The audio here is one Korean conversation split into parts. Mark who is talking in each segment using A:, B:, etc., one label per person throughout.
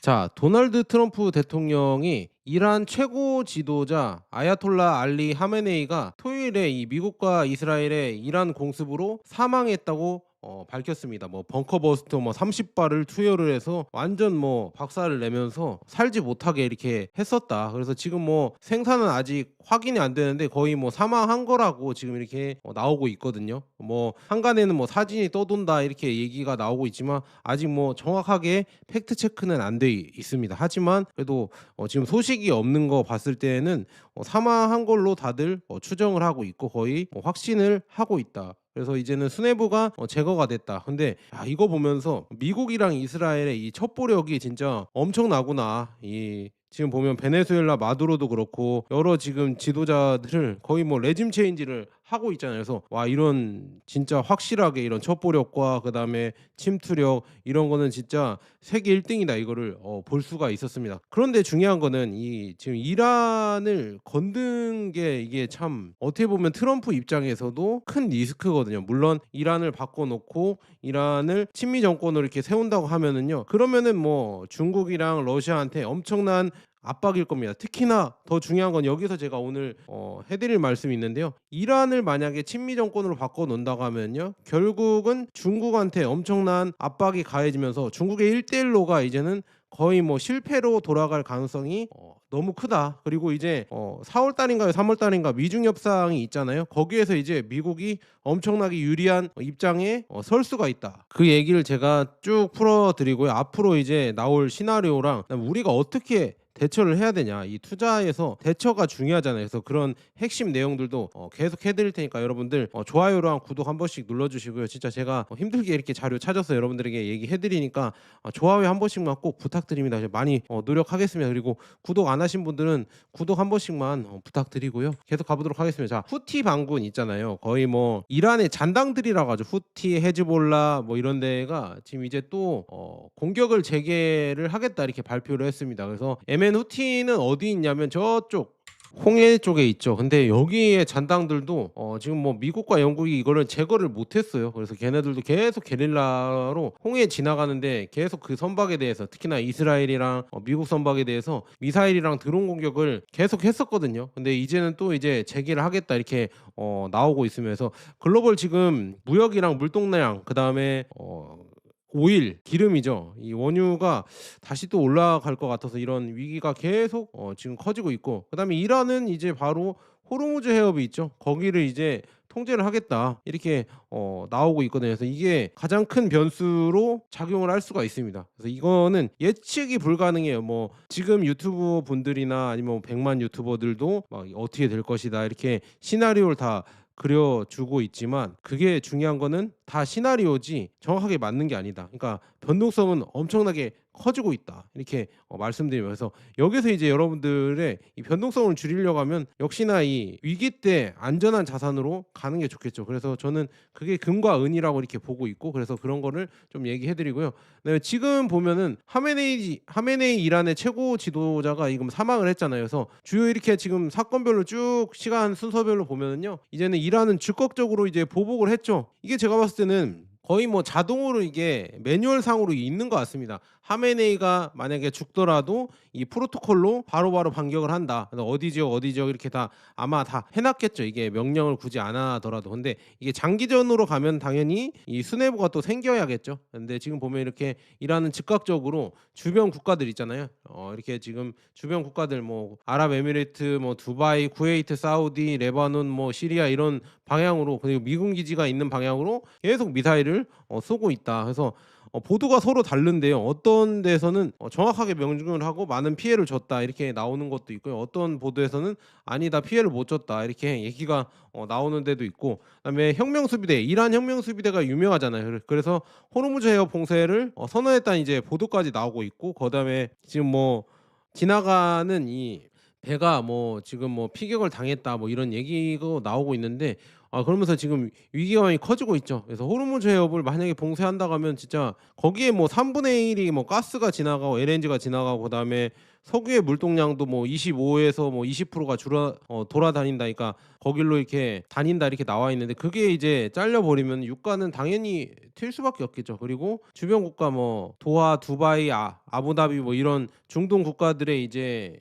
A: 자, 도널드 트럼프 대통령이 이란 최고 지도자 아야톨라 알리 하메네이가 토요일에 이 미국과 이스라엘의 이란 공습으로 사망했다고 밝혔습니다. 뭐 벙커버스터 뭐 30발을 투여를 해서 완전 뭐 박살을 내면서 살지 못하게 이렇게 했었다. 그래서 지금 뭐 생사는 아직 확인이 안 되는데 거의 뭐 사망한 거라고 지금 이렇게 나오고 있거든요. 뭐 한간에는 뭐 사진이 떠돈다 이렇게 얘기가 나오고 있지만 아직 뭐 정확하게 팩트 체크는 안 돼 있습니다. 하지만 그래도 지금 소식이 없는 거 봤을 때는 사망한 걸로 다들 추정을 하고 있고 거의 확신을 하고 있다. 그래서 이제는 수뇌부가 제거가 됐다. 근데 이거 보면서 미국이랑 이스라엘의 이 첩보력이 진짜 엄청나구나. 이 지금 보면 베네수엘라 마두로도 그렇고 여러 지금 지도자들을 거의 뭐 레짐 체인지를 하고 있잖아요. 그래서 와, 이런 진짜 확실하게 이런 첩보력과 그다음에 침투력 이런 거는 진짜 세계 1등이다 이거를 볼 수가 있었습니다. 그런데 중요한 거는 이 지금 이란을 건든 게 이게 참 어떻게 보면 트럼프 입장에서도 큰 리스크거든요. 물론 이란을 바꿔놓고 이란을 친미 정권으로 이렇게 세운다고 하면은요. 그러면은 뭐 중국이랑 러시아한테 엄청난 압박일 겁니다. 특히나 더 중요한 건 여기서 제가 오늘 해드릴 말씀이 있는데요. 이란을 만약에 친미 정권으로 바꿔 놓는다고 하면요, 결국은 중국한테 엄청난 압박이 가해지면서 중국의 1대1로가 이제는 거의 뭐 실패로 돌아갈 가능성이 너무 크다. 그리고 이제 4월 달인가요? 3월 달인가 미중 협상이 있잖아요. 거기에서 이제 미국이 엄청나게 유리한 입장에 설 수가 있다. 그 얘기를 제가 쭉 풀어 드리고요. 앞으로 이제 나올 시나리오랑 그다음에 우리가 어떻게 대처를 해야 되냐. 이 투자에서 대처가 중요하잖아요. 그래서 그런 핵심 내용들도 계속 해드릴 테니까 여러분들 좋아요랑 구독 한 번씩 눌러주시고요. 진짜 제가 힘들게 이렇게 자료 찾아서 여러분들에게 얘기해드리니까 좋아요 한 번씩만 꼭 부탁드립니다. 많이 노력하겠습니다. 그리고 구독 안 하신 분들은 구독 한 번씩만 부탁드리고요. 계속 가보도록 하겠습니다. 자, 후티 반군 있잖아요. 거의 뭐 이란의 잔당들이라고 하죠. 후티, 헤즈볼라 뭐 이런 데가 지금 이제 또 공격을 재개를 하겠다 이렇게 발표를 했습니다. 그래서 예멘 후티는 어디 있냐면 저쪽 홍해 쪽에 있죠. 근데 여기에 잔당들도 지금 뭐 미국과 영국이 이거를 제거를 못했어요. 그래서 걔네들도 계속 게릴라로 홍해 지나가는데 계속 그 선박에 대해서 특히나 이스라엘이랑 미국 선박에 대해서 미사일이랑 드론 공격을 계속 했었거든요. 근데 이제는 또 이제 재개를 하겠다 이렇게 나오고 있으면서 글로벌 지금 무역이랑 물동량 그다음에 오일, 기름이죠. 이 원유가 다시 또 올라갈 것 같아서 이런 위기가 계속 지금 커지고 있고, 그다음에 이란은 이제 바로 호르무즈 해협이 있죠. 거기를 이제 통제를 하겠다 이렇게 나오고 있거든요. 그래서 이게 가장 큰 변수로 작용을 할 수가 있습니다. 그래서 이거는 예측이 불가능해요. 뭐 지금 유튜브 분들이나 아니면 뭐 100만 유튜버들도 막 어떻게 될 것이다 이렇게 시나리오를 다 그려주고 있지만 그게 중요한 거는 다 시나리오지 정확하게 맞는 게 아니다. 그러니까 변동성은 엄청나게 커지고 있다. 이렇게 말씀드리면서 여기서 이제 여러분들의 이 변동성을 줄이려고 하면 역시나 이 위기 때 안전한 자산으로 가는 게 좋겠죠. 그래서 저는 그게 금과 은이라고 이렇게 보고 있고 그래서 그런 거를 좀 얘기해 드리고요. 네, 지금 보면은 하메네이 이란의 최고 지도자가 지금 사망을 했잖아요. 그래서 주요 이렇게 지금 사건별로 쭉 시간 순서별로 보면은요. 이제는 이란은 즉각적으로 이제 보복을 했죠. 이게 제가 봤을 때는 거의 뭐 자동으로 이게 매뉴얼상으로 있는 것 같습니다. 하메네이가 만약에 죽더라도 이 프로토콜로 바로바로 반격을 한다. 그래서 어디 지역 어디 지역 이렇게 다 아마 다 해놨겠죠. 이게 명령을 굳이 안 하더라도. 근데 이게 장기전으로 가면 당연히 이 수뇌부가 또 생겨야겠죠. 근데 지금 보면 이렇게 이란은 즉각적으로 주변 국가들 있잖아요. 이렇게 지금 주변 국가들 뭐 아랍에미레이트, 뭐 두바이, 쿠웨이트, 사우디, 레바논, 뭐 시리아 이런 방향으로 그리고 미군 기지가 있는 방향으로 계속 미사일을 쏘고 있다. 그래서 보도가 서로 다른데요. 어떤 데서는 정확하게 명중을 하고 많은 피해를 줬다 이렇게 나오는 것도 있고요. 어떤 보도에서는 아니다 피해를 못 줬다 이렇게 얘기가 나오는 데도 있고, 그다음에 혁명수비대 이란 혁명수비대가 유명하잖아요. 그래서 호르무즈 해협 봉쇄를 선언했다는 이제 보도까지 나오고 있고, 그다음에 지금 뭐 지나가는 이 배가 뭐 지금 뭐 피격을 당했다 뭐 이런 얘기가 나오고 있는데 그러면서 지금 위기감이 커지고 있죠. 그래서 호르무즈 해협을 만약에 봉쇄한다고 하면 진짜 거기에 뭐 3분의 1이 뭐 가스가 지나가고 LNG가 지나가고 그다음에 석유의 물동량도 뭐 25에서 뭐 20%가 줄어 돌아다닌다니까 거길로 이렇게 다닌다 이렇게 나와 있는데 그게 이제 잘려 버리면 유가는 당연히 튈 수밖에 없겠죠. 그리고 주변 국가 뭐 도하, 두바이, 아부다비 뭐 이런 중동 국가들의 이제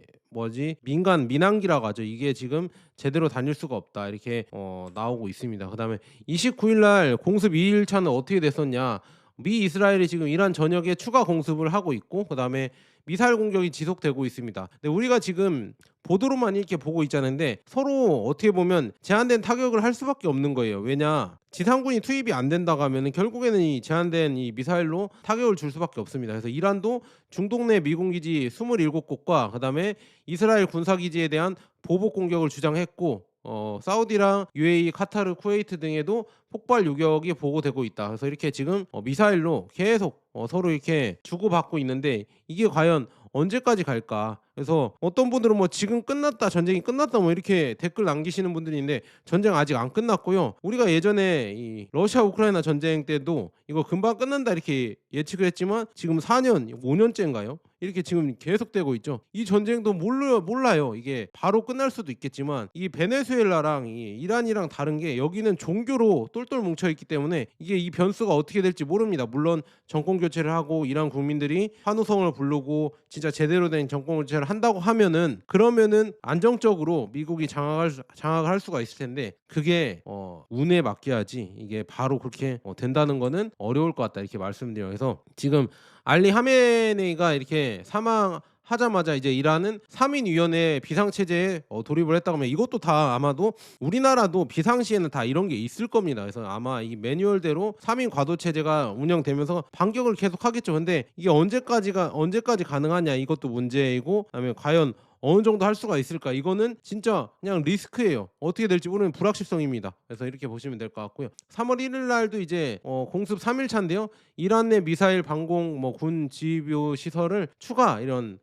A: 민항기라고 하죠. 이게 지금 제대로 다닐 수가 없다. 이렇게 나오고 있습니다. 그다음에 29일 날 공습 2일 차는 어떻게 됐었냐? 미 이스라엘이 지금 이란 전역에 추가 공습을 하고 있고 그다음에 미사일 공격이 지속되고 있습니다. 근데 우리가 지금 보도로만 이렇게 보고 있자는데 서로 어떻게 보면 제한된 타격을 할 수밖에 없는 거예요. 왜냐? 지상군이 투입이 안 된다고 하면은 결국에는 이 제한된 이 미사일로 타격을 줄 수밖에 없습니다. 그래서 이란도 중동 내 미군 기지 27곳과 그다음에 이스라엘 군사 기지에 대한 보복 공격을 주장했고 사우디랑 UAE, 카타르, 쿠웨이트 등에도 폭발 유격이 보고되고 있다. 그래서 이렇게 지금 미사일로 계속 서로 이렇게 주고받고 있는데 이게 과연 언제까지 갈까? 그래서 어떤 분들은 뭐 지금 끝났다, 전쟁이 끝났다 뭐 이렇게 댓글 남기시는 분들이 있는데 전쟁 아직 안 끝났고요. 우리가 예전에 이 러시아 우크라이나 전쟁 때도 이거 금방 끝난다 이렇게 예측을 했지만 지금 4년, 5년째인가요? 이렇게 지금 계속되고 있죠. 이 전쟁도 몰라요. 이게 바로 끝날 수도 있겠지만 이 베네수엘라랑 이 이란이랑 다른 게 여기는 종교로 똘똘 뭉쳐 있기 때문에 이게 이 변수가 어떻게 될지 모릅니다. 물론 정권 교체를 하고 이란 국민들이 환호성을 부르고 진짜 제대로 된 정권 교체를 한다고 하면은 그러면은 안정적으로 미국이 장악을 할 수가 있을 텐데 그게 운에 맡겨야지 이게 바로 그렇게 된다는 거는 어려울 것 같다 이렇게 말씀드려요. 그래서 지금 알리 하메네이가 이렇게 사망하자마자 이제 이란은 3인 위원회 비상체제에 돌입을 했다고 하면 이것도 다 아마도 우리나라도 비상시에는 다 이런 게 있을 겁니다. 그래서 아마 이 매뉴얼대로 3인 과도체제가 운영되면서 반격을 계속 하겠죠. 근데 이게 언제까지 가능하냐 이것도 문제이고 그다음에 과연 어느 정도 할 수가 있을까? 이거는 진짜 그냥 리스크예요. 어떻게 될지 모르는 불확실성입니다. 그래서 이렇게 보시면 될 것 같고요. 3월 1일 날도 이제 공습 3일 차인데요. 이란 내 미사일 방공 뭐 군 지휘부 시설을 추가 이런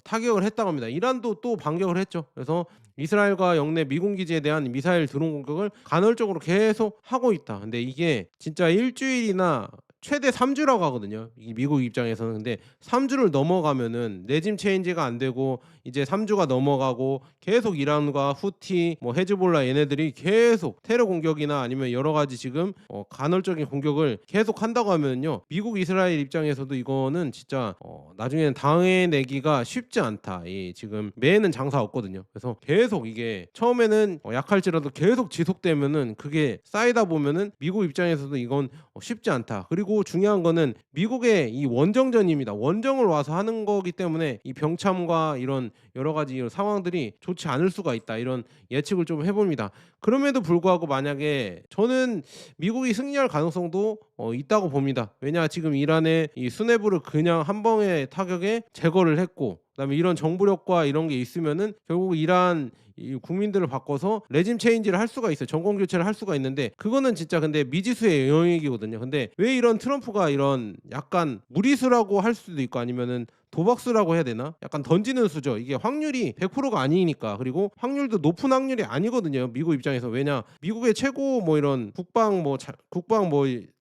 A: 타격을 했다고 합니다. 이란도 또 반격을 했죠. 그래서 이스라엘과 영내 미군 기지에 대한 미사일 드론 공격을 간헐적으로 계속 하고 있다. 근데 이게 진짜 일주일이나 최대 3주라고 하거든요. 이 미국 입장에서는. 근데 3주를 넘어가면은 레짐 체인지가 안 되고 이제 3주가 넘어가고 계속 이란과 후티 뭐 헤즈볼라 얘네들이 계속 테러 공격이나 아니면 여러 가지 지금 간헐적인 공격을 계속 한다고 하면요. 미국 이스라엘 입장에서도 이거는 진짜 나중에는 당해내기가 쉽지 않다. 이 지금 매는 장사 없거든요. 그래서 계속 이게 처음에는 약할지라도 계속 지속되면은 그게 쌓이다 보면은 미국 입장에서도 이건 쉽지 않다. 그리고 중요한 거는 미국의 이 원정전입니다. 원정을 와서 하는 거기 때문에 이 병참과 이런 여러 가지 이런 상황들이 좋지 않을 수가 있다. 이런 예측을 좀 해봅니다. 그럼에도 불구하고 만약에 저는 미국이 승리할 가능성도 있다고 봅니다. 왜냐 지금 이란의 이 수뇌부를 그냥 한 방의 타격에 제거를 했고 그다음에 이런 정부력과 이런 게 있으면은 결국 이란 이 국민들을 바꿔서 레짐 체인지를 할 수가 있어요. 정권 교체를 할 수가 있는데 그거는 진짜 근데 미지수의 영역이거든요. 근데 왜 이런 트럼프가 이런 약간 무리수라고 할 수도 있고 아니면은 도박수라고 해야 되나? 약간 던지는 수죠. 이게 확률이 100%가 아니니까. 그리고 확률도 높은 확률이 아니거든요. 미국 입장에서. 왜냐? 미국의 최고 뭐 이런 국방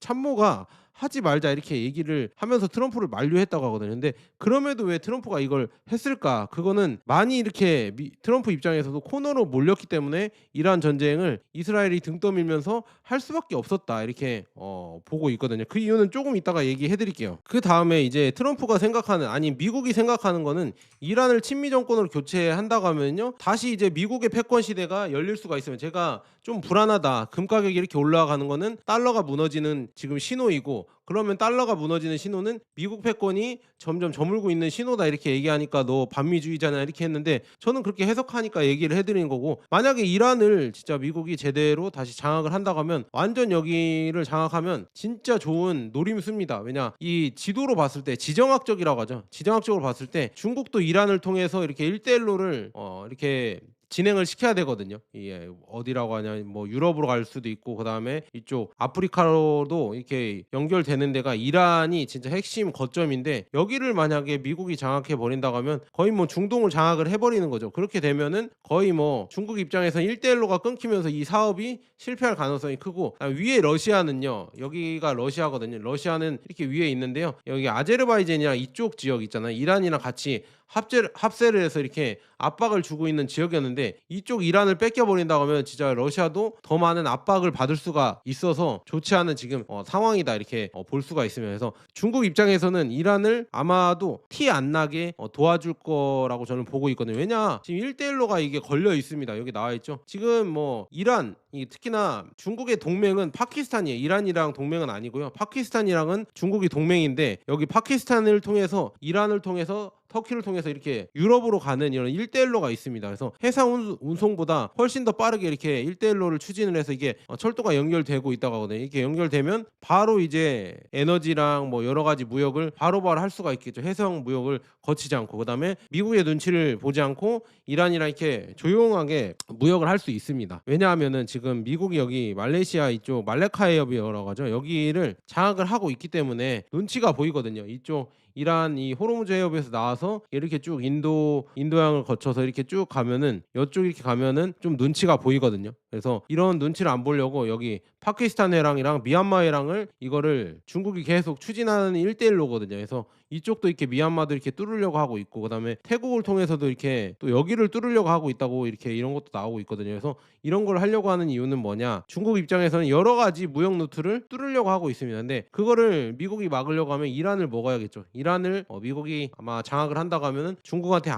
A: 참모가 하지 말자 이렇게 얘기를 하면서 트럼프를 만류했다고 하거든요. 근데 그럼에도 왜 트럼프가 이걸 했을까? 그거는 많이 이렇게 트럼프 입장에서도 코너로 몰렸기 때문에 이란 전쟁을 이스라엘이 등 떠밀면서 할 수밖에 없었다. 이렇게 보고 있거든요. 그 이유는 조금 이따가 얘기해 드릴게요. 그 다음에 이제 트럼프가 생각하는 아니 미국이 생각하는 거는 이란을 친미 정권으로 교체한다고 하면요. 다시 이제 미국의 패권 시대가 열릴 수가 있으면 제가 좀 불안하다. 금 가격이 이렇게 올라가는 거는 달러가 무너지는 지금 신호이고 그러면 달러가 무너지는 신호는 미국 패권이 점점 저물고 있는 신호다 이렇게 얘기하니까 너 반미주의잖아 이렇게 했는데 저는 그렇게 해석하니까 얘기를 해드리는 거고 만약에 이란을 진짜 미국이 제대로 다시 장악을 한다고 하면 완전 여기를 장악하면 진짜 좋은 노림수입니다. 왜냐 이 지도로 봤을 때 지정학적이라고 하죠. 지정학적으로 봤을 때 중국도 이란을 통해서 이렇게 1대1로를 이렇게 진행을 시켜야 되거든요. 예. 어디라고 하냐 뭐 유럽으로 갈 수도 있고 그다음에 이쪽 아프리카로도 이렇게 연결되는 데가 이란이 진짜 핵심 거점인데 여기를 만약에 미국이 장악해 버린다고 하면 거의 뭐 중동을 장악을 해 버리는 거죠. 그렇게 되면은 거의 뭐 중국 입장에서는 1대1로가 끊기면서 이 사업이 실패할 가능성이 크고 위에 러시아는요. 여기가 러시아거든요. 러시아는 이렇게 위에 있는데요. 여기 아제르바이잔이랑 이쪽 지역 있잖아요. 이란이랑 같이 합세를 해서 이렇게 압박을 주고 있는 지역이었는데 이쪽 이란을 뺏겨버린다고 하면 진짜 러시아도 더 많은 압박을 받을 수가 있어서 좋지 않은 지금 상황이다 이렇게 볼 수가 있으면 그래서 중국 입장에서는 이란을 아마도 티 안 나게 도와줄 거라고 저는 보고 있거든요. 왜냐 지금 1대1로가 이게 걸려 있습니다. 여기 나와 있죠. 지금 뭐 이란 특히나 중국의 동맹은 파키스탄이에요. 이란이랑 동맹은 아니고요. 파키스탄이랑은 중국이 동맹인데 여기 파키스탄을 통해서 이란을 통해서 터키를 통해서 이렇게 유럽으로 가는 이런 1대1로가 있습니다. 그래서 해상 운송보다 훨씬 더 빠르게 이렇게 1대1로를 추진을 해서 이게 철도가 연결되고 있다고 하거든요. 이렇게 연결되면 바로 이제 에너지랑 뭐 여러 가지 무역을 바로바로 할 수가 있겠죠. 해상 무역을 거치지 않고 그다음에 미국의 눈치를 보지 않고 이란이랑 이렇게 조용하게 무역을 할 수 있습니다. 왜냐하면은 지금 미국이 여기 말레이시아 이쪽 말레카 해협이라고 하죠. 여기를 장악을 하고 있기 때문에 눈치가 보이거든요. 이쪽 이란 이 호르무즈 해협에서 나와서 이렇게 쭉 인도양을 거쳐서 이렇게 쭉 가면은 이쪽 이렇게 가면은 좀 눈치가 보이거든요. 그래서 이런 눈치를 안 보려고 여기 파키스탄 해랑이랑 미얀마 해랑을 이거를 중국이 계속 추진하는 1대1로거든요. 그래서 이쪽도 이렇게 미얀마도 이렇게 뚫으려고 하고 있고 그다음에 태국을 통해서도 이렇게 또 여기를 뚫으려고 하고 있다고 이렇게 이런 것도 나오고 있거든요. 그래서 이런 걸 하려고 하는 이유는 뭐냐? 중국 입장에서는 여러 가지 무역 루트를 뚫으려고 하고 있습니다. 근데 그거를 미국이 막으려고 하면 이란을 먹어야겠죠. 이란을 미국이 아마 장악을 한다고 하면은 중국한테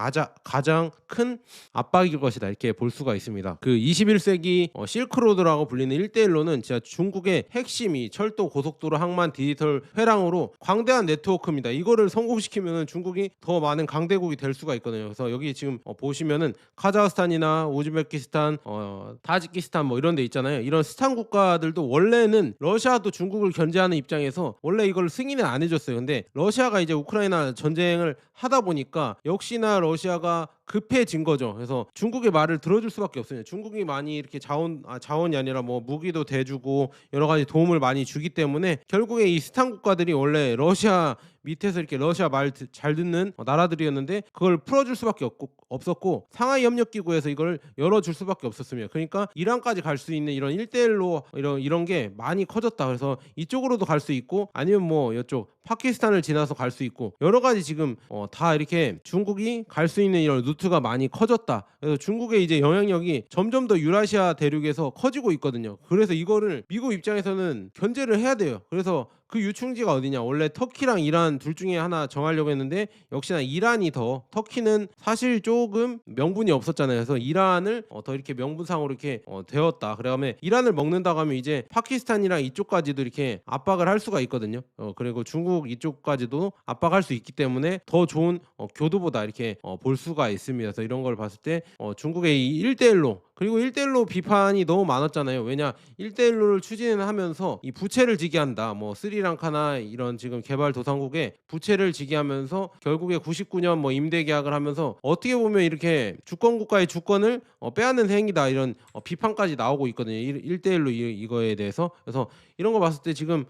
A: 가장 큰 압박일 것이다. 이렇게 볼 수가 있습니다. 그 21세기 실크로드라고 불리는 1대1로는 진짜 중국의 핵심이 철도, 고속도로, 항만, 디지털 회랑으로 광대한 네트워크입니다. 이거를 성공시키면은 중국이 더 많은 강대국이 될 수가 있거든요. 그래서 여기 지금 보시면은 카자흐스탄이나 우즈베키스탄, 타지키스탄 뭐 이런 데 있잖아요. 이런 스탄 국가들도 원래는 러시아도 중국을 견제하는 입장에서 원래 이걸 승인을 안 해줬어요. 근데 러시아가 이제 우크라이나 전쟁을 하다 보니까 역시나 러시아가 급해진 거죠. 그래서 중국의 말을 들어줄 수밖에 없어요. 중국이 많이 이렇게 자원이 아니라 뭐 무기도 대주고 여러 가지 도움을 많이 주기 때문에 결국에 이 스탄 국가들이 원래 러시아 밑에서 이렇게 러시아 말 잘 듣는 나라들이었는데 그걸 풀어줄 수밖에 없었고 상하이 협력기구에서 이걸 열어줄 수밖에 없었습니다. 그러니까 이란까지 갈 수 있는 이런 1대1로 이런 게 많이 커졌다. 그래서 이쪽으로도 갈 수 있고 아니면 뭐 이쪽 파키스탄을 지나서 갈 수 있고 여러 가지 지금 다 이렇게 중국이 갈 수 있는 이런 루트가 많이 커졌다. 그래서 중국의 이제 영향력이 점점 더 유라시아 대륙에서 커지고 있거든요. 그래서 이거를 미국 입장에서는 견제를 해야 돼요. 그래서 그 유충지가 어디냐? 원래 터키랑 이란 둘 중에 하나 정하려고 했는데 역시나 이란이 터키는 사실 조금 명분이 없었잖아요. 그래서 이란을 더 이렇게 명분상으로 이렇게 되었다. 그다음에 이란을 먹는다고 하면 이제 파키스탄이랑 이쪽까지도 이렇게 압박을 할 수가 있거든요. 그리고 중국 이쪽까지도 압박할 수 있기 때문에 더 좋은 교두보다 이렇게 볼 수가 있습니다. 그래서 이런 걸 봤을 때 중국의 이 1대1로 그리고 1대1로 비판이 너무 많았잖아요. 왜냐 1대1로를 추진하면서 이 부채를 지게 한다. 뭐 스리랑카나 이런 지금 개발도상국에 부채를 지게 하면서 결국에 99년 뭐 임대 계약을 하면서 어떻게 보면 이렇게 주권 국가의 주권을 빼앗는 행위다 이런 비판까지 나오고 있거든요. 1대1로 이거에 대해서. 그래서 이런 거 봤을 때 지금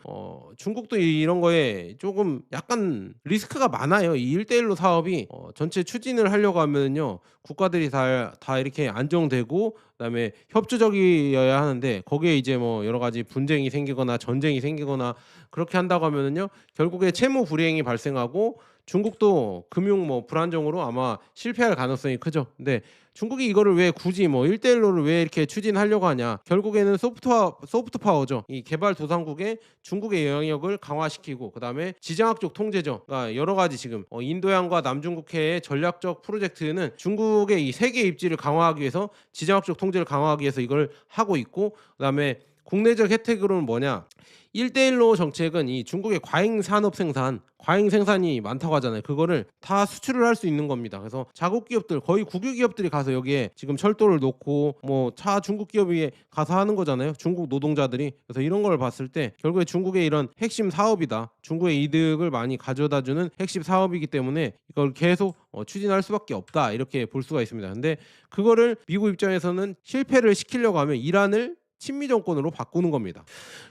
A: 중국도 이런 거에 조금 약간 리스크가 많아요. 이 1대1로 사업이 전체 추진을 하려고 하면요. 국가들이 다 이렇게 안정되고 그다음에 협조적이어야 하는데 거기에 이제 뭐 여러 가지 분쟁이 생기거나 전쟁이 생기거나 그렇게 한다고 하면은요. 결국에 채무 불이행이 발생하고 중국도 금융 뭐 불안정으로 아마 실패할 가능성이 크죠. 근데 중국이 이거를 왜 굳이 뭐 1대1로를 왜 이렇게 추진하려고 하냐? 결국에는 소프트 파워죠. 이 개발도상국에 중국의 영향력을 강화시키고 그다음에 지정학적 통제죠. 그러니까 여러 가지 지금 인도양과 남중국해의 전략적 프로젝트는 중국의 이 세계 입지를 강화하기 위해서 지정학적 통제를 강화하기 위해서 이걸 하고 있고 그다음에 국내적 혜택으로는 뭐냐? 1대1로 정책은 이 중국의 과잉 산업 생산, 과잉 생산이 많다고 하잖아요. 그거를 다 수출을 할 수 있는 겁니다. 그래서 자국 기업들, 거의 국유 기업들이 가서 여기에 지금 철도를 놓고 뭐 차 중국 기업이 가서 하는 거잖아요. 중국 노동자들이. 그래서 이런 걸 봤을 때 결국에 중국의 이런 핵심 사업이다. 중국의 이득을 많이 가져다 주는 핵심 사업이기 때문에 이걸 계속 추진할 수밖에 없다. 이렇게 볼 수가 있습니다. 근데 그거를 미국 입장에서는 실패를 시키려고 하면 이란을 친미 정권으로 바꾸는 겁니다.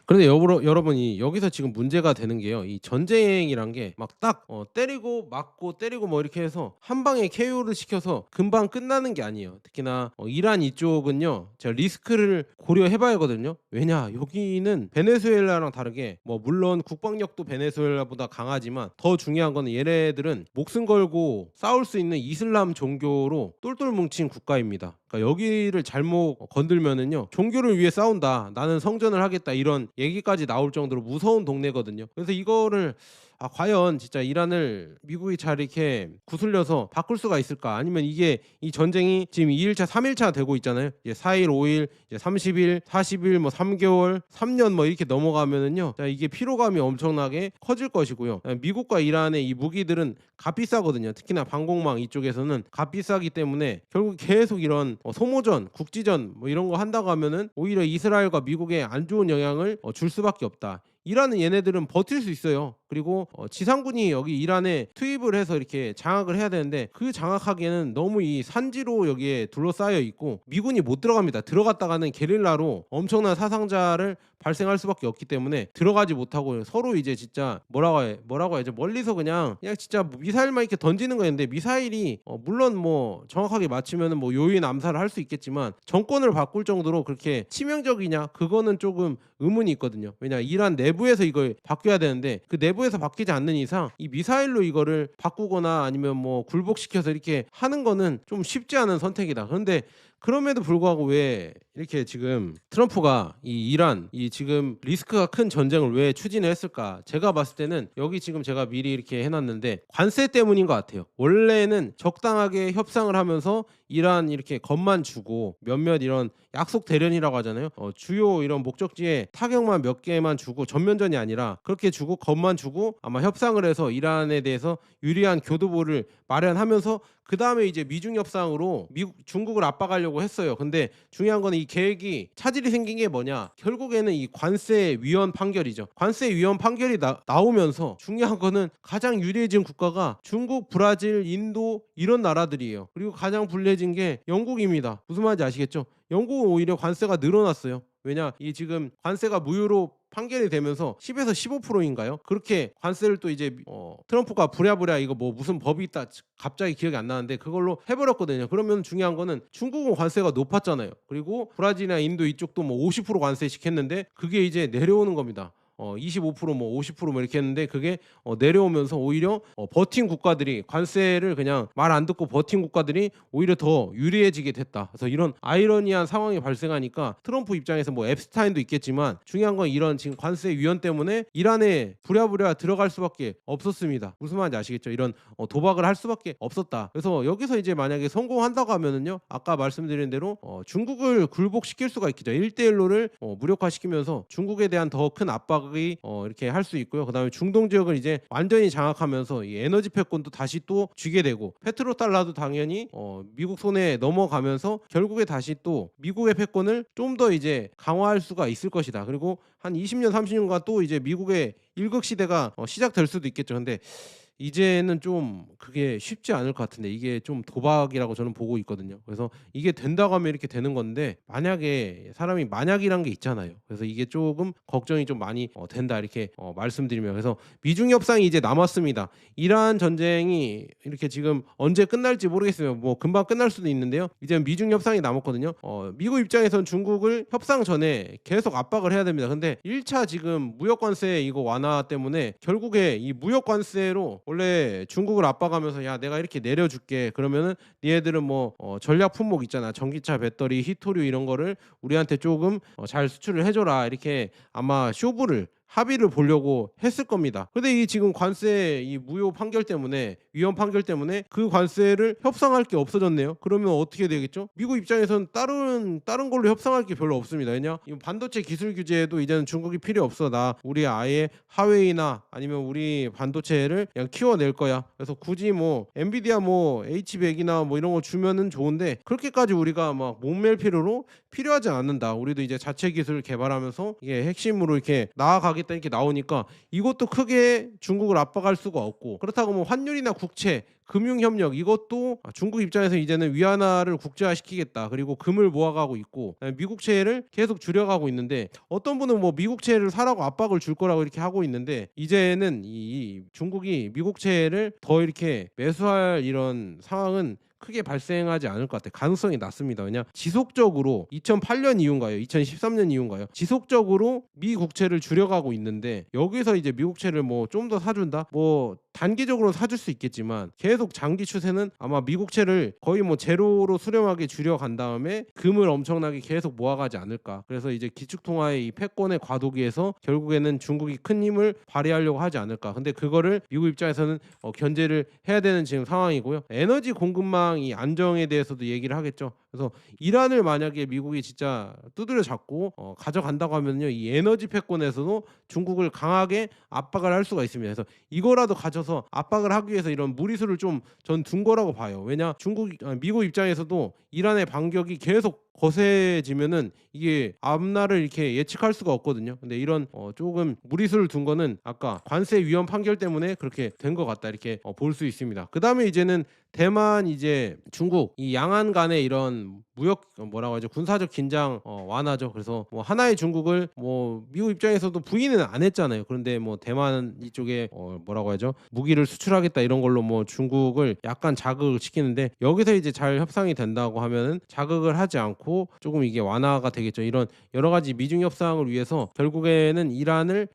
A: 그런데 여러분이 여기서 지금 문제가 되는 게요. 이 전쟁이란 게 막 딱 때리고 맞고 때리고 뭐 이렇게 해서 한 방에 KO를 시켜서 금방 끝나는 게 아니에요. 특히나 이란 이쪽은요. 제가 리스크를 고려해 봐야 하거든요. 왜냐? 여기는 베네수엘라랑 다르게 뭐 물론 국방력도 베네수엘라보다 강하지만 더 중요한 거는 얘네들은 목숨 걸고 싸울 수 있는 이슬람 종교로 똘똘 뭉친 국가입니다. 그러니까 여기를 잘못 건들면은요. 종교를 위해 싸운다. 나는 성전을 하겠다. 이런 얘기까지 나올 정도로 무서운 동네거든요. 그래서 이거를 과연 진짜 이란을 미국이 잘 이렇게 구슬려서 바꿀 수가 있을까? 아니면 이게 이 전쟁이 지금 2일차, 3일차 되고 있잖아요. 이제 4일, 5일, 이제 30일, 40일, 뭐 3개월, 3년 뭐 이렇게 넘어가면은요. 자, 이게 피로감이 엄청나게 커질 것이고요. 미국과 이란의 이 무기들은 값비싸거든요. 특히나 방공망 이쪽에서는 값비싸기 때문에 결국 계속 이런 소모전, 국지전 뭐 이런 거 한다고 하면은 오히려 이스라엘과 미국에 안 좋은 영향을 줄 수밖에 없다. 이란은 얘네들은 버틸 수 있어요. 그리고 지상군이 여기 이란에 투입을 해서 이렇게 장악을 해야 되는데 그 장악하기에는 너무 이 산지로 여기에 둘러싸여 있고 미군이 못 들어갑니다. 들어갔다가는 게릴라로 엄청난 사상자를 발생할 수밖에 없기 때문에 들어가지 못하고 서로 이제 진짜 뭐라고 해야죠? 멀리서 그냥 진짜 미사일만 이렇게 던지는 거였는데 미사일이 물론 뭐 정확하게 맞추면은 뭐 요인 암살을 할 수 있겠지만 정권을 바꿀 정도로 그렇게 치명적이냐? 그거는 조금 의문이 있거든요. 왜냐 이란 내부에서 이걸 바뀌어야 되는데 그 내부에서 바뀌지 않는 이상 이 미사일로 이거를 바꾸거나 아니면 뭐 굴복시켜서 이렇게 하는 거는 좀 쉽지 않은 선택이다. 그런데 그럼에도 불구하고 왜 이렇게 지금 트럼프가 이 이란 이 지금 리스크가 큰 전쟁을 왜 추진을 했을까? 제가 봤을 때는 여기 지금 제가 미리 이렇게 해놨는데 관세 때문인 것 같아요. 원래는 적당하게 협상을 하면서 이란 이렇게 겁만 주고 몇몇 이런 약속 대련이라고 하잖아요. 주요 이런 목적지에 타격만 몇 개만 주고 전면전이 아니라 그렇게 주고 겁만 주고 아마 협상을 해서 이란에 대해서 유리한 교두보를 마련하면서 그 다음에 이제 미중 협상으로 중국을 압박하려고 했어요. 근데 중요한 거는 이 계획이 차질이 생긴 게 뭐냐? 결국에는 이 관세 위헌 판결이죠. 관세 위헌 판결이 나오면서 중요한 거는 가장 유리해진 국가가 중국, 브라질, 인도 이런 나라들이에요. 그리고 가장 불리해진 게 영국입니다. 무슨 말인지 아시겠죠? 영국은 오히려 관세가 늘어났어요. 왜냐 이 지금 관세가 무효로 판결이 되면서 10에서 15%인가요? 그렇게 관세를 또 이제 트럼프가 부랴부랴 이거 뭐 무슨 법이 있다 갑자기 기억이 안 나는데 그걸로 해버렸거든요. 그러면 중요한 거는 중국은 관세가 높았잖아요. 그리고 브라질이나 인도 이쪽도 뭐 50% 관세씩 했는데 그게 이제 내려오는 겁니다. 25%뭐 50%뭐 이렇게 했는데 그게 내려오면서 오히려 버틴 국가들이 관세를 그냥 말 안 듣고 버틴 국가들이 오히려 더 유리해지게 됐다. 그래서 이런 아이러니한 상황이 발생하니까 트럼프 입장에서 뭐 앱스타인도 있겠지만 중요한 건 이런 지금 관세 위헌 때문에 이란에 부랴부랴 들어갈 수밖에 없었습니다. 무슨 말인지 아시겠죠? 이런 도박을 할 수밖에 없었다. 그래서 여기서 이제 만약에 성공한다고 하면은요 아까 말씀드린 대로 중국을 굴복시킬 수가 있겠죠. 1대1로를 무력화시키면서 중국에 대한 더 큰 압박이 이렇게 할 수 있고요. 그다음에 중동 지역을 이제 완전히 장악하면서 이 에너지 패권도 다시 또 쥐게 되고 페트로달러도 당연히 미국 손에 넘어가면서 결국에 다시 또 미국의 패권을 좀 더 이제 강화할 수가 있을 것이다. 그리고 한 20년 30년간 또 이제 미국의 일극 시대가 시작될 수도 있겠죠. 근데 이제는 좀 그게 쉽지 않을 것 같은데 이게 좀 도박이라고 저는 보고 있거든요. 그래서 이게 된다고 하면 이렇게 되는 건데 만약에 사람이 만약이란 게 있잖아요. 그래서 이게 조금 걱정이 좀 많이 된다 이렇게 말씀드리면 그래서 미중 협상이 이제 남았습니다. 이란 전쟁이 이렇게 지금 언제 끝날지 모르겠어요. 뭐 금방 끝날 수도 있는데요. 이제 미중 협상이 남았거든요. 미국 입장에선 중국을 협상 전에 계속 압박을 해야 됩니다. 근데 1차 지금 무역 관세 이거 완화 때문에 결국에 이 무역 관세로 원래 중국을 압박하면서 야 내가 이렇게 내려줄게 그러면은 니네들은 뭐 전략 품목 있잖아 전기차 배터리 히토류 이런 거를 우리한테 조금 잘 수출을 해줘라 이렇게 아마 쇼부를 합의를 보려고 했을 겁니다. 근데 이 지금 관세 이 무효 판결 때문에 위헌 판결 때문에 그 관세를 협상할 게 없어졌네요. 그러면 어떻게 되겠죠? 미국 입장에서는 다른 걸로 협상할 게 별로 없습니다. 왜냐? 이 반도체 기술 규제도 이제는 중국이 필요 없어. 우리 아예 하웨이나 아니면 우리 반도체를 그냥 키워낼 거야. 그래서 굳이 뭐 엔비디아 뭐 H100이나 뭐 이런 거 주면은 좋은데 그렇게까지 우리가 막 목맬 필요로 필요하지 않는다. 우리도 이제 자체 기술을 개발하면서 이게 핵심으로 이렇게 나아가겠다 이렇게 나오니까 이것도 크게 중국을 압박할 수가 없고, 그렇다고 뭐 환율이나 국채 금융협력 이것도 중국 입장에서 이제는 위안화를 국제화시키겠다. 그리고 금을 모아가고 있고 미국채를 계속 줄여가고 있는데, 어떤 분은 뭐 미국채를 사라고 압박을 줄 거라고 이렇게 하고 있는데, 이제는 이 중국이 미국채를 더 이렇게 매수할 이런 상황은 크게 발생하지 않을 것 같아요. 가능성이 낮습니다. 왜냐? 지속적으로 2008년 이후인가요? 2013년 이후인가요? 지속적으로 미 국채를 줄여가고 있는데, 여기서 이제 미국채를 뭐 좀 더 사준다? 뭐 단기적으로 사줄 수 있겠지만 계속 장기 추세는 아마 미국채를 거의 뭐 제로로 수렴하게 줄여간 다음에 금을 엄청나게 계속 모아가지 않을까. 그래서 이제 기축통화의 이 패권의 과도기에서 결국에는 중국이 큰 힘을 발휘하려고 하지 않을까. 근데 그거를 미국 입장에서는 견제를 해야 되는 지금 상황이고요. 에너지 공급망 이 안정에 대해서도 얘기를 하겠죠. 그래서 이란을 만약에 미국이 진짜 두드려 잡고 가져간다고 하면요, 이 에너지 패권에서도 중국을 강하게 압박을 할 수가 있습니다. 그래서 이거라도 가져서 압박을 하기 위해서 이런 무리수를 좀 전 둔 거라고 봐요. 왜냐? 미국 입장에서도 이란의 반격이 계속 거세지면은 이게 앞날을 이렇게 예측할 수가 없거든요. 근데 이런 조금 무리수를 둔 거는 아까 관세 위헌 판결 때문에 그렇게 된 것 같다 이렇게 볼 수 있습니다. 그 다음에 이제는 대만 이제 중국 이 양안 간의 이런 무역 뭐라고 하죠, 군사적 긴장 완화죠. 그래서 뭐 하나의 중국을 뭐 미국 입장에서도 부인은 안 했잖아요. 그런데 뭐 대만 이쪽에 뭐라고 하죠, 무기를 수출하겠다 이런 걸로 뭐 중국을 약간 자극을 시키는데, 여기서 이제 잘 협상이 된다고 하면은 자극을 하지 않고 조금 이게 완화가 되겠죠. 이런 여러 가지 미중 협상을 위해서 결국에는 이란을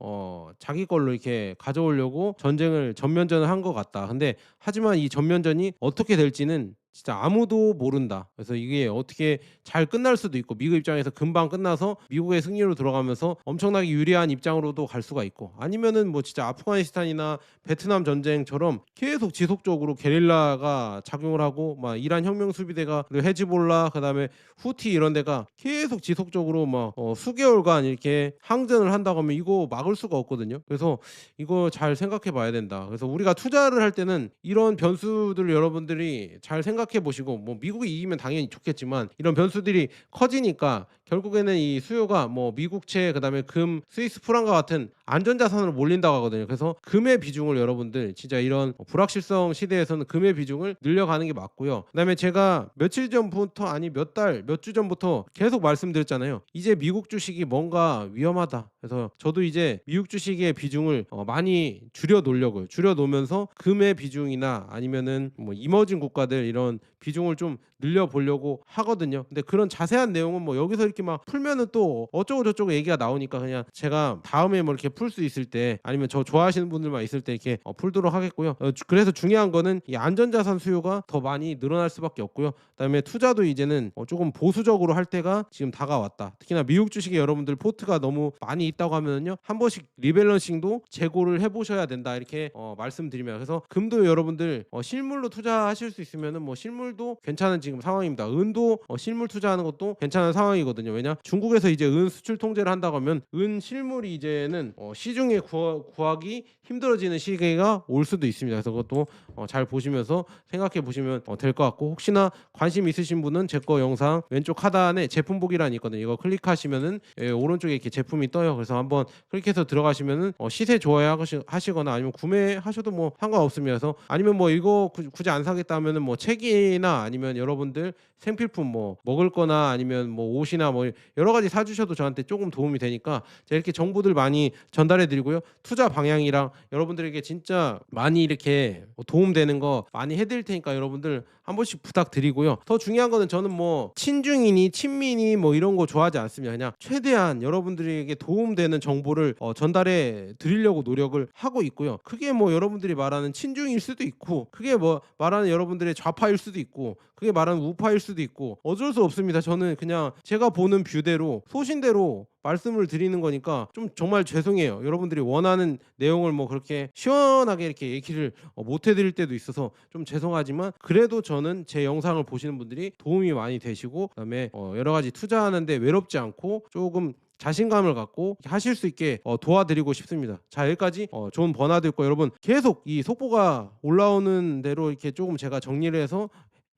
A: 자기 걸로 이렇게 가져오려고 전면전을 한 것 같다. 근데 하지만 이 전면전이 어떻게 될지는 진짜 아무도 모른다. 그래서 이게 어떻게 잘 끝날 수도 있고, 미국 입장에서 금방 끝나서 미국의 승리로 돌아가면서 엄청나게 유리한 입장으로도 갈 수가 있고, 아니면은 뭐 진짜 아프가니스탄이나 베트남 전쟁처럼 계속 지속적으로 게릴라가 작용을 하고 막 이란 혁명 수비대가 그리고 헤즈볼라 그다음에 후티 이런 데가 계속 지속적으로 막 수개월간 이렇게 항전을 한다고 하면 이거 막을 수가 없거든요. 그래서 이거 잘 생각해 봐야 된다. 그래서 우리가 투자를 할 때는 이런 변수들을 여러분들이 잘 생각해 보시고, 뭐 미국이 이기면 당연히 좋겠지만 이런 변수들이 커지니까 결국에는 이 수요가 뭐 미국채 그다음에 금, 스위스 프랑과 같은 안전자산으로 몰린다고 하거든요. 그래서 금의 비중을 여러분들 진짜 이런 불확실성 시대에서는 금의 비중을 늘려가는 게 맞고요. 그다음에 제가 며칠 전부터 아니 몇 주 전부터 계속 말씀드렸잖아요. 이제 미국 주식이 뭔가 위험하다. 그래서 저도 이제 미국 주식의 비중을 많이 줄여 놓으려고요. 줄여 놓으면서 금의 비중이나 아니면은 뭐 이머징 국가들 이런 비중을 좀 늘려 보려고 하거든요. 근데 그런 자세한 내용은 뭐 여기서 이렇게 막 풀면은 또 어쩌고 저쩌고 얘기가 나오니까 그냥 제가 다음에 뭐 이렇게 풀 수 있을 때 아니면 저 좋아하시는 분들만 있을 때 이렇게 풀도록 하겠고요. 그래서 중요한 거는 이 안전자산 수요가 더 많이 늘어날 수밖에 없고요. 그다음에 투자도 이제는 조금 보수적으로 할 때가 지금 다가왔다. 특히나 미국 주식에 여러분들 포트가 너무 많이 있다고 하면요, 한 번씩 리밸런싱도 재고를 해보셔야 된다 이렇게 말씀드리면, 그래서 금도 여러분들 실물로 투자하실 수 있으면은 뭐 실물도 괜찮은 지금 상황입니다. 은도 실물 투자하는 것도 괜찮은 상황이거든요. 왜냐? 중국에서 이제 은 수출 통제를 한다고 하면 은 실물이 이제는 시중에 구하기 힘들어지는 시기가 올 수도 있습니다. 그래서 그것도 잘 보시면서 생각해 보시면 될 것 같고, 혹시나 관심 있으신 분은 제 거 영상 왼쪽 하단에 제품 보기란이 있거든요. 이거 클릭하시면은 오른쪽에 이렇게 제품이 떠요. 그래서 한번 클릭해서 들어가시면은 시세 좋아하시거나 아니면 구매하셔도 뭐 상관없습니다. 그래서 아니면 뭐 이거 굳이 안 사겠다 하면은 뭐 책이나 아니면 여러분들 생필품 뭐 먹을 거나 아니면 뭐 옷이나 뭐 여러 가지 사주셔도 저한테 조금 도움이 되니까 제가 이렇게 정보들 많이 전달해 드리고요. 투자 방향이랑 여러분들에게 진짜 많이 이렇게 도움되는 거 많이 해드릴 테니까 여러분들 한 번씩 부탁드리고요. 더 중요한 거는 저는 뭐 친중이니 친미니 뭐 이런 거 좋아하지 않습니다. 그냥 최대한 여러분들에게 도움되는 정보를 전달해 드리려고 노력을 하고 있고요. 그게 뭐 여러분들이 말하는 친중일 수도 있고, 그게 뭐 말하는 여러분들의 좌파일 수도 있고 그게 말하는 우파일 수도 있고 어쩔 수 없습니다. 저는 그냥 제가 보는 뷰대로 소신대로 말씀을 드리는 거니까 좀 정말 죄송해요. 여러분들이 원하는 내용을 뭐 그렇게 시원하게 이렇게 얘기를 못 해드릴 때도 있어서 좀 죄송하지만 그래도 저는 제 영상을 보시는 분들이 도움이 많이 되시고 그다음에 여러 가지 투자하는데 외롭지 않고 조금 자신감을 갖고 하실 수 있게 도와드리고 싶습니다. 자, 여기까지 좋은 버나드 있고 여러분 계속 이 속보가 올라오는 대로 이렇게 조금 제가 정리를 해서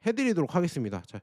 A: 해드리도록 하겠습니다. 자,